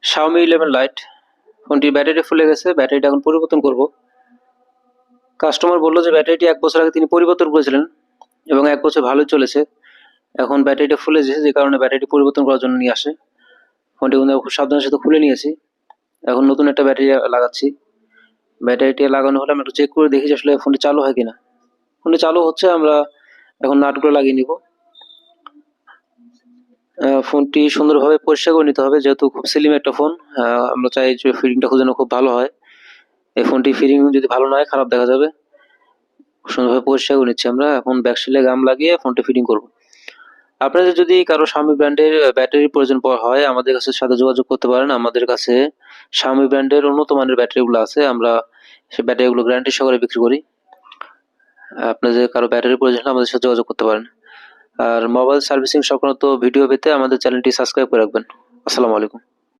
Xiaomi 11 light ফোনটির battery ফুলে গেছে, ব্যাটারিটা এখন পরিবর্তন করব। কাস্টমার বলল যে ব্যাটারিটি 1 বছর আগে তিনি পরিবর্তন করেছিলেন এবং 1 বছর ভালোই চলেছে। এখন ব্যাটারিটা ফুলে গেছে, যে কারণে ব্যাটারিটি পরিবর্তন করার জন্য নিয়ে আসে। ফোনটি কিন্তু খুব সাবধানের সাথে খুলে নিয়েছি। এখন নতুন একটা ব্যাটারি লাগাচ্ছি। ব্যাটারিটি লাগানো হলে আমি একটু চেক করে দেখি যে আসলে ফোনটি চালু হয় কিনা। ফোনটি চালু হচ্ছে, আমরা এখন নাটগুলো লাগিয়ে নিব। ফোনটি সুন্দরভাবে পরিষ্কার করে নিতে হবে, যেহেতু খুব স্লিম একটা ফোন। আমরা চাই যে ফিটিংটা যেন খুব ভালো হয়। এই ফোনটি ফিটিং যদি ভালো না হয় খারাপ দেখা যাবে। সুন্দরভাবে পরিষ্কার করে নিচ্ছি আমরা। এখন ব্যাকসেলে গাম লাগিয়ে ফোনটি ফিটিং করব। আপনাদের যদি কারো Xiaomi ব্র্যান্ডের ব্যাটারির প্রয়োজন হয় আমাদের কাছে সাথে যোগাযোগ করতে পারেন। আমাদের কাছে Xiaomi ব্র্যান্ডের উন্নত মানের ব্যাটারিগুলো আছে। আমরা সেই ব্যাটারিগুলো গ্যারান্টি সহকারে বিক্রি করি। আপনাদের কারো ব্যাটারির প্রয়োজন হলে আমাদের সাথে যোগাযোগ করতে পারেন। আর মোবাইল সার্ভিসিং সংক্রান্ত ভিডিও পেতে আমাদের চ্যানেলটি সাবস্ক্রাইব করে রাখবেন। আসসালামু আলাইকুম।